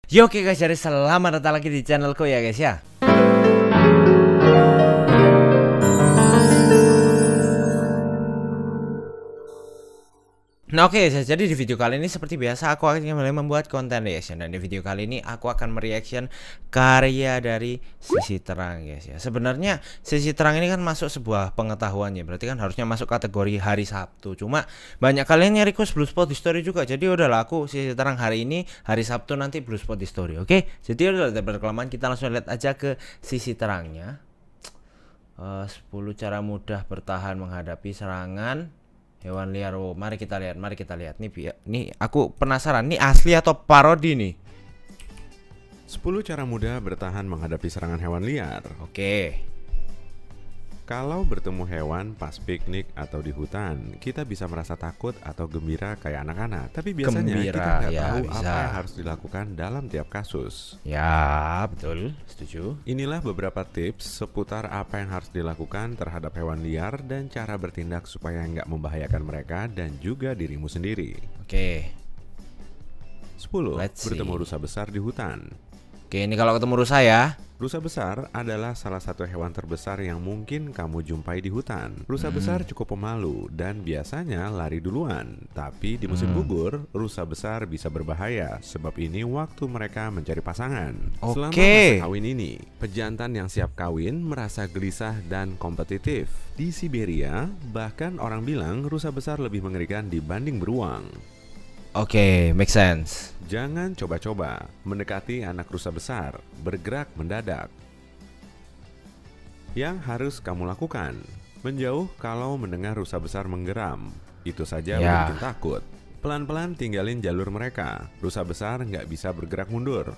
Yo, oke guys, jadi selamat datang lagi di channelku ya guys ya. Nah oke guys, jadi di video kali ini seperti biasa aku akan mulai membuat konten reaction. Dan di video kali ini aku akan mereaction karya dari Sisi Terang guys ya. Sebenarnya Sisi Terang ini kan masuk sebuah pengetahuan ya, berarti kan harusnya masuk kategori hari Sabtu. Cuma banyak kalian yang request Blue Spot di story juga. Jadi udahlah, aku Sisi Terang hari ini, hari Sabtu nanti Blue Spot di story. Oke, jadi udah berkelamaan, kita langsung lihat aja ke Sisi Terangnya. 10 cara mudah bertahan menghadapi serangan hewan liar. Oh, mari kita lihat. Nih aku penasaran, nih asli atau parodi nih? 10 cara mudah bertahan menghadapi serangan hewan liar. Oke. Kalau bertemu hewan pas piknik atau di hutan, kita bisa merasa takut atau gembira kayak anak-anak. Tapi biasanya kita nggak tahu apa yang harus dilakukan dalam tiap kasus. Ya, betul, setuju. Inilah beberapa tips seputar apa yang harus dilakukan terhadap hewan liar dan cara bertindak supaya nggak membahayakan mereka dan juga dirimu sendiri. Oke. 10. Bertemu rusa besar di hutan. Oke, ini kalau ketemu rusa ya. Rusa besar adalah salah satu hewan terbesar yang mungkin kamu jumpai di hutan. Rusa besar cukup pemalu dan biasanya lari duluan. Tapi di musim gugur, rusa besar bisa berbahaya. Sebab ini waktu mereka mencari pasangan. Selama masa kawin ini, pejantan yang siap kawin merasa gelisah dan kompetitif. Di Siberia, bahkan orang bilang rusa besar lebih mengerikan dibanding beruang. Oke, make sense. Jangan coba-coba mendekati anak rusa besar, bergerak mendadak. Yang harus kamu lakukan, menjauh kalau mendengar rusa besar menggeram. Itu saja udah bikin takut. Pelan-pelan tinggalin jalur mereka. Rusa besar nggak bisa bergerak mundur.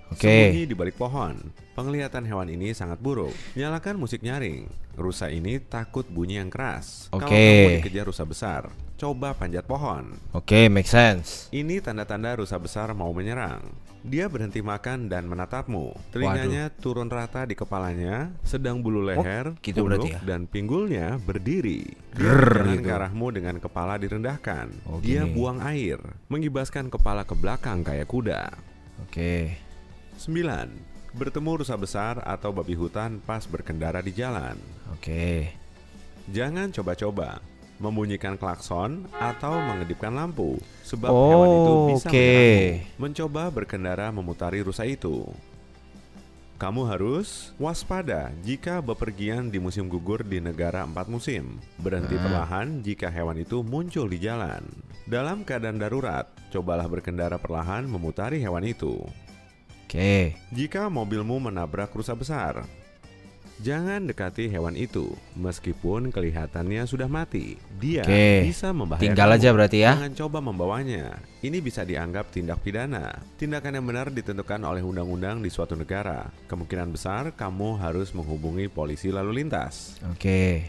Sembunyi di balik pohon. Penglihatan hewan ini sangat buruk. Nyalakan musik nyaring. Rusa ini takut bunyi yang keras. Kalau kamu dikejar rusa besar, coba panjat pohon. Oke, make sense. Ini tanda-tanda rusa besar mau menyerang. Dia berhenti makan dan menatapmu. Telinganya turun rata di kepalanya, sedang bulu leher, punuk, dan pinggulnya berdiri. Dia berjalan ke arahmu dengan kepala direndahkan. Dia buang air, mengibaskan kepala ke belakang kayak kuda. Oke. 9. Bertemu rusa besar atau babi hutan pas berkendara di jalan. Oke. Jangan coba-coba membunyikan klakson atau mengedipkan lampu, sebab hewan itu bisa menyerangmu. Mencoba berkendara memutari rusa itu. Kamu harus waspada jika bepergian di musim gugur di negara 4 musim. Berhenti perlahan jika hewan itu muncul di jalan. Dalam keadaan darurat, cobalah berkendara perlahan memutari hewan itu. Oke. Jika mobilmu menabrak rusa besar, jangan dekati hewan itu, meskipun kelihatannya sudah mati. Dia bisa membahayakanmu. Tinggal aja berarti ya. Jangan coba membawanya. Ini bisa dianggap tindak pidana. Tindakan yang benar ditentukan oleh undang-undang di suatu negara. Kemungkinan besar kamu harus menghubungi polisi lalu lintas. Oke.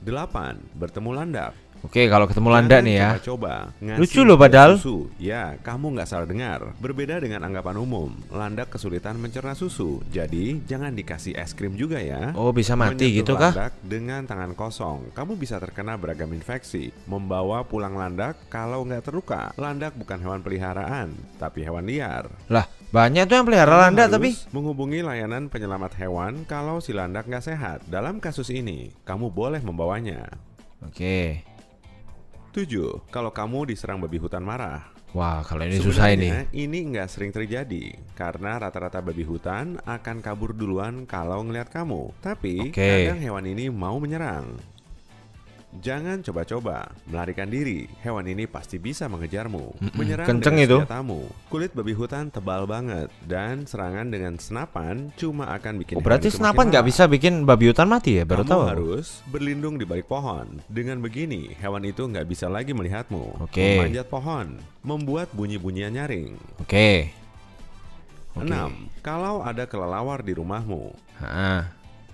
8. Bertemu landak. Oke, kalau ketemu landak nih ya. Coba lucu loh padahal. Susu. Ya, kamu nggak salah dengar. Berbeda dengan anggapan umum, landak kesulitan mencerna susu. Jadi, jangan dikasih es krim juga ya. Oh, bisa mati gitu kah? Landak dengan tangan kosong, kamu bisa terkena beragam infeksi. Membawa pulang landak kalau nggak terluka. Landak bukan hewan peliharaan, tapi hewan liar. Lah, banyak tuh yang pelihara landak tapi. Menghubungi layanan penyelamat hewan kalau si landak nggak sehat. Dalam kasus ini, kamu boleh membawanya. Oke. 7. Kalau kamu diserang babi hutan marah. Wah, kalau ini susah ini. Ini nggak sering terjadi karena rata-rata babi hutan akan kabur duluan kalau ngelihat kamu. Tapi kadang hewan ini mau menyerang. Jangan coba-coba melarikan diri. Hewan ini pasti bisa mengejarmu, menyerang dengan senjatamu. Kulit babi hutan tebal banget dan serangan dengan senapan cuma akan bikin. Berarti senapan nggak bisa bikin babi hutan mati ya? Baru tahu. Kamu harus berlindung di balik pohon. Dengan begini, hewan itu nggak bisa lagi melihatmu. Memanjat pohon, membuat bunyi-bunyian nyaring. 6. Kalau ada kelelawar di rumahmu.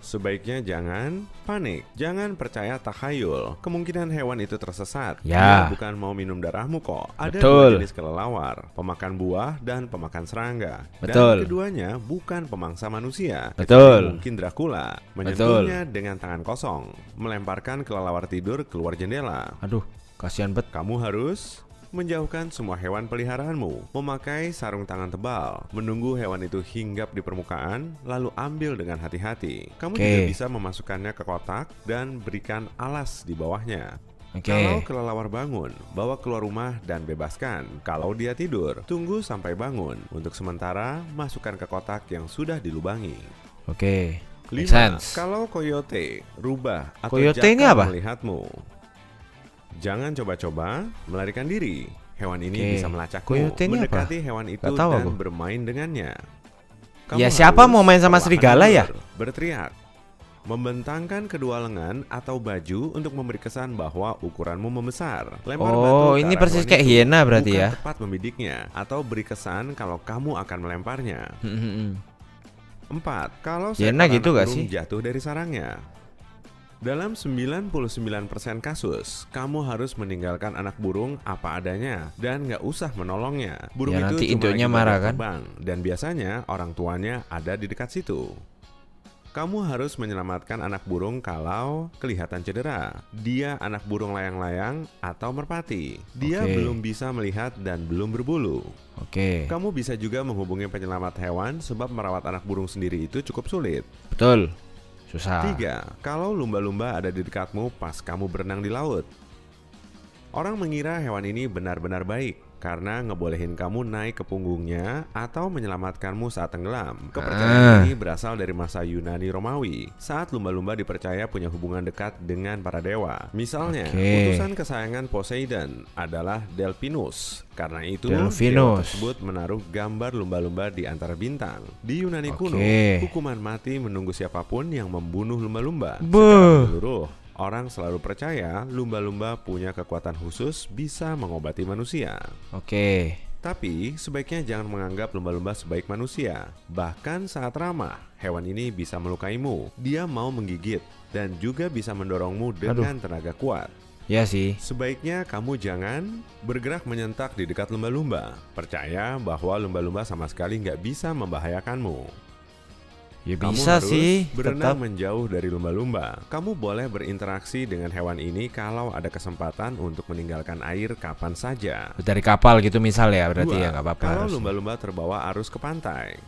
Sebaiknya jangan panik. Jangan percaya takhayul. Kemungkinan hewan itu tersesat. Dia bukan mau minum darahmu kok. Ada dua jenis kelelawar, pemakan buah dan pemakan serangga. Dan keduanya bukan pemangsa manusia. Mungkin Dracula menyentuhnya dengan tangan kosong, melemparkan kelelawar tidur keluar jendela. Aduh, kasihan bet. Kamu harus menjauhkan semua hewan peliharaanmu, memakai sarung tangan tebal, menunggu hewan itu hinggap di permukaan, lalu ambil dengan hati-hati. Kamu juga bisa memasukkannya ke kotak dan berikan alas di bawahnya. Kalau kelelawar bangun, bawa keluar rumah dan bebaskan. Kalau dia tidur, tunggu sampai bangun. Untuk sementara, masukkan ke kotak yang sudah dilubangi. 5. Kalau coyote, rubah atau jakal melihatmu, jangan coba-coba melarikan diri. Hewan ini bisa melacakmu, mendekati hewan itu dan bermain dengannya. Kamu siapa mau main sama serigala ya? Berteriak, membentangkan kedua lengan atau baju untuk memberi kesan bahwa ukuranmu membesar. Lempar batu ini persis kayak hiena berarti ya. Tepat membidiknya atau beri kesan kalau kamu akan melemparnya. 4. Kalau hiena gitu gak sih? Jatuh dari sarangnya. Dalam 99% kasus, kamu harus meninggalkan anak burung apa adanya dan nggak usah menolongnya. Burung itu nanti cuma induknya marah kan? Terbang, dan biasanya orang tuanya ada di dekat situ. Kamu harus menyelamatkan anak burung kalau kelihatan cedera. Dia anak burung layang-layang atau merpati. Dia belum bisa melihat dan belum berbulu. Kamu bisa juga menghubungi penyelamat hewan sebab merawat anak burung sendiri itu cukup sulit. Betul, susah. 3. Kalau lumba-lumba ada di dekatmu pas kamu berenang di laut. Orang mengira hewan ini benar-benar baik karena ngebolehin kamu naik ke punggungnya atau menyelamatkanmu saat tenggelam. Kepercayaan ini berasal dari masa Yunani Romawi saat lumba-lumba dipercaya punya hubungan dekat dengan para dewa. Misalnya, utusan kesayangan Poseidon adalah Delphinus. Karena itu, dewa tersebut menaruh gambar lumba-lumba di antara bintang. Di Yunani kuno, hukuman mati menunggu siapapun yang membunuh lumba-lumba. Secara menyeluruh, orang selalu percaya lumba-lumba punya kekuatan khusus bisa mengobati manusia. Tapi sebaiknya jangan menganggap lumba-lumba sebaik manusia. Bahkan saat ramah, hewan ini bisa melukaimu. Dia mau menggigit dan juga bisa mendorongmu dengan tenaga kuat. Sebaiknya kamu jangan bergerak menyentak di dekat lumba-lumba. Percaya bahwa lumba-lumba sama sekali nggak bisa membahayakanmu. Kamu harus berenang menjauh dari lumba-lumba. Kamu boleh berinteraksi dengan hewan ini kalau ada kesempatan untuk meninggalkan air kapan saja. Dari kapal gitu misal ya, berarti 2. ya nggak apa-apa. Kalau lumba-lumba terbawa arus ke pantai,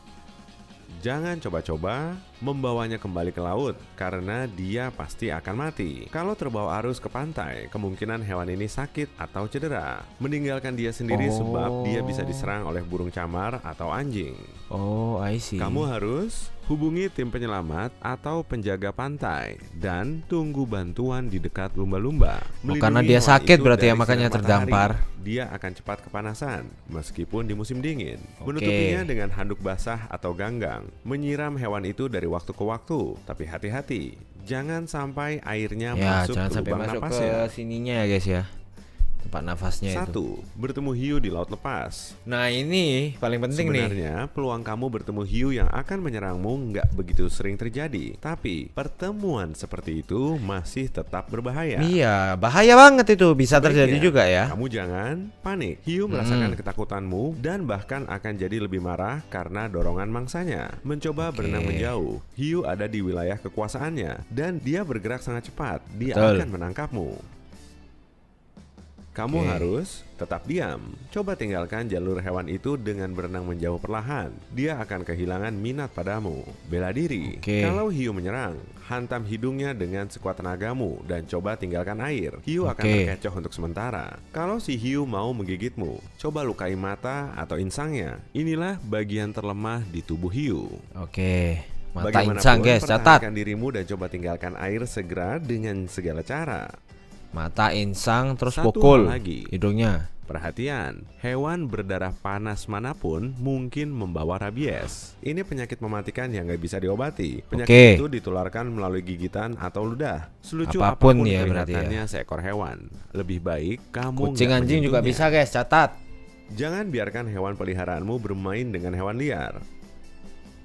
jangan coba-coba membawanya kembali ke laut karena dia pasti akan mati. Kalau terbawa arus ke pantai, kemungkinan hewan ini sakit atau cedera. Meninggalkan dia sendiri sebab dia bisa diserang oleh burung camar atau anjing. I see. Kamu harus hubungi tim penyelamat atau penjaga pantai dan tunggu bantuan di dekat lumba-lumba. Karena dia sakit berarti ya makanya terdampar. Dia akan cepat kepanasan meskipun di musim dingin. Menutupinya dengan handuk basah atau ganggang. Menyiram hewan itu dari waktu ke waktu. Tapi hati-hati, jangan sampai airnya masuk ke lubang napasnya. Ke sininya ya guys ya, tempat nafasnya. 1. Bertemu hiu di laut lepas. Nah ini paling penting. Sebenarnya peluang kamu bertemu hiu yang akan menyerangmu nggak begitu sering terjadi. Tapi pertemuan seperti itu masih tetap berbahaya. Iya, bahaya banget itu, bisa terjadi juga ya. Kamu jangan panik. Hiu merasakan ketakutanmu dan bahkan akan jadi lebih marah karena dorongan mangsanya. Mencoba berenang menjauh. Hiu ada di wilayah kekuasaannya dan dia bergerak sangat cepat. Dia akan menangkapmu. Kamu harus tetap diam. Coba tinggalkan jalur hewan itu dengan berenang menjauh perlahan. Dia akan kehilangan minat padamu. Bela diri. Kalau hiu menyerang, hantam hidungnya dengan sekuat tenagamu dan coba tinggalkan air. Hiu akan terkecoh untuk sementara. Kalau si hiu mau menggigitmu, coba lukai mata atau insangnya. Inilah bagian terlemah di tubuh hiu. Mata insang guys, catat. Pertahankan dirimu dan coba tinggalkan air segera dengan segala cara. Mata, insang, terus pukul hidungnya. Perhatian, hewan berdarah panas manapun mungkin membawa rabies. Ini penyakit mematikan yang nggak bisa diobati. Penyakit itu ditularkan melalui gigitan atau ludah. Selucu apapun ya kelihatannya seekor hewan. Lebih baik kamu kucing, anjing juga bisa guys, catat. Jangan biarkan hewan peliharaanmu bermain dengan hewan liar.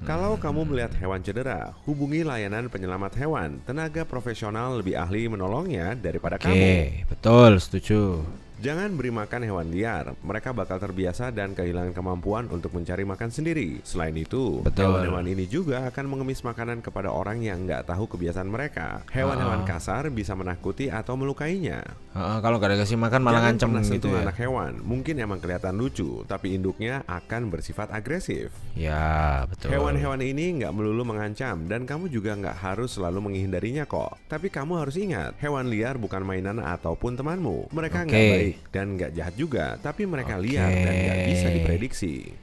Kalau kamu melihat hewan cedera, hubungi layanan penyelamat hewan. Tenaga profesional lebih ahli menolongnya daripada kamu. Betul, setuju. Jangan beri makan hewan liar, mereka bakal terbiasa dan kehilangan kemampuan untuk mencari makan sendiri. Selain itu, hewan-hewan ini juga akan mengemis makanan kepada orang yang nggak tahu kebiasaan mereka. Hewan-hewan kasar bisa menakuti atau melukainya. Kalau gak dikasih makan malah ngancem gitu ya. Anak hewan mungkin emang kelihatan lucu, tapi induknya akan bersifat agresif. Ya, betul. Hewan-hewan ini nggak melulu mengancam dan kamu juga nggak harus selalu menghindarinya kok. Tapi kamu harus ingat, hewan liar bukan mainan ataupun temanmu. Mereka nggak baik dan nggak jahat juga, tapi mereka liar dan nggak bisa diprediksi.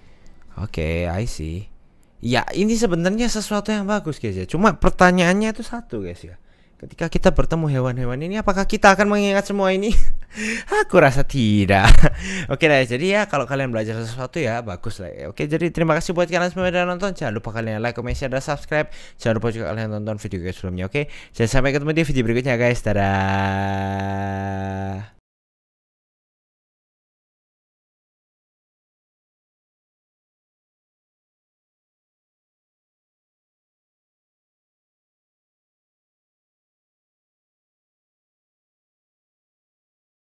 I see. Ya, ini sebenarnya sesuatu yang bagus guys ya. Cuma pertanyaannya itu satu guys ya. Ketika kita bertemu hewan-hewan ini, apakah kita akan mengingat semua ini? Aku rasa tidak. Oke deh, jadi ya kalau kalian belajar sesuatu ya bagus lah ya. Oke, jadi terima kasih buat kalian semua yang udah nonton. Jangan lupa kalian like, comment, share, dan subscribe. Jangan lupa juga kalian tonton video guys sebelumnya. Oke, jadi sampai ketemu di video berikutnya guys. Dadah.